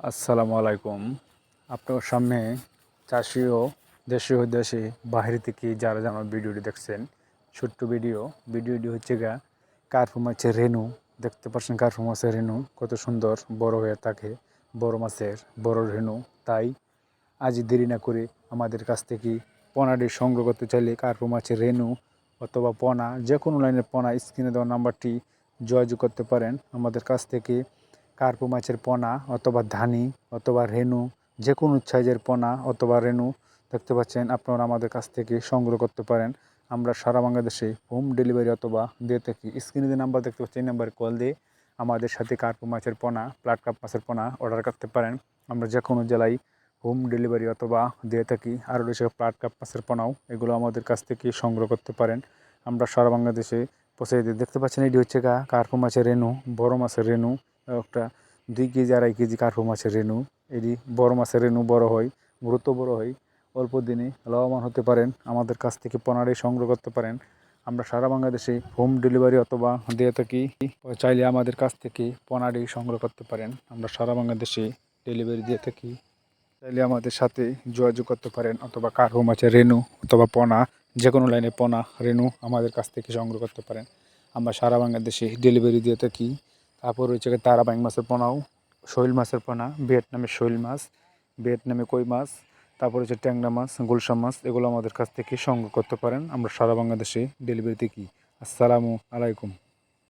আসসালামু আলাইকুম। আপনার সামনে চাষি ও দেশি ও দেশে বাহির থেকে যারা আমার ভিডিওটি দেখছেন, ছোট্ট ভিডিওটি হচ্ছে কার্পু মাছের রেণু। দেখতে পাচ্ছেন কার্পু মাছের রেণু কত সুন্দর বড় হয়ে থাকে, বড় মাছের বড় রেণু। তাই আজ দেরি না করে আমাদের কাছ থেকে পোনাটি সংগ্রহ করতে চাইলে কার্পু মাছের রেণু অথবা পোনা, যে কোনো লাইনের পোনা স্ক্রিনে দেওয়া নাম্বারটি যোগাযোগ করতে পারেন আমাদের কাছ থেকে। কার্পু মাছের পোনা অথবা ধানি অথবা রেণু, যে কোনো সাইজের পোনা অথবা রেণু দেখতে পাচ্ছেন আপনারা আমাদের কাছ থেকে সংগ্রহ করতে পারেন। আমরা সারা বাংলাদেশে হোম ডেলিভারি অথবা দিয়ে থাকি। স্ক্রিনে যে নাম্বার দেখতে পাচ্ছেন এই নাম্বারে কল দিয়ে আমাদের সাথে কার্পু মাছের পোনা, প্লাট কাপ মাছের পোনা অর্ডার করতে পারেন। আমরা যে কোনো জেলায় হোম ডেলিভারি অথবা দিয়ে থাকি। আর রয়েছে প্লাট কাপ মাছের পোনাও, এগুলো আমাদের কাছ থেকে সংগ্রহ করতে পারেন। আমরা সারা বাংলাদেশে পৌঁছে দিই। দেখতে পাচ্ছেন এটি হচ্ছে কার্পু মাছের রেণু, বড় মাছের রেণু। একটা 2 কেজি 2.5 কেজি কার্পু মাছের রেণু। এটি বড় মাছের রেণু, বড় হয়, দ্রুত বড় হয়, অল্প দিনে লাভবান হতে পারেন। আমাদের কাছ থেকে পোনাটি সংগ্রহ করতে পারেন। আমরা সারা বাংলাদেশে হোম ডেলিভারি অথবা দিয়ে থাকি। চাইলে আমাদের কাছ থেকে পোনাটি সংগ্রহ করতে পারেন। আমরা সারা বাংলাদেশে ডেলিভারি দিয়ে থাকি। চাইলে আমাদের সাথে যোগাযোগ করতে পারেন অথবা কার্পু মাছের রেণু অথবা পোনা, যে কোনো লাইনে পোনা রেণু আমাদের কাছ থেকে সংগ্রহ করতে পারেন। আমরা সারা বাংলাদেশে ডেলিভারি দিয়ে থাকি। তারপর রয়েছে তারাবাইং মাছের পোনাও, শৈল মাছের পোনা, ভিয়েতনামের শৈল মাছ, ভিয়েতনামে কই মাছ, তারপর হচ্ছে ট্যাংরা মাছ, গুলশা মাছ, এগুলো আমাদের কাছ থেকে সংগ্রহ করতে পারেন। আমরা সারা বাংলাদেশে ডেলিভারি দিই। আসসালামু আলাইকুম।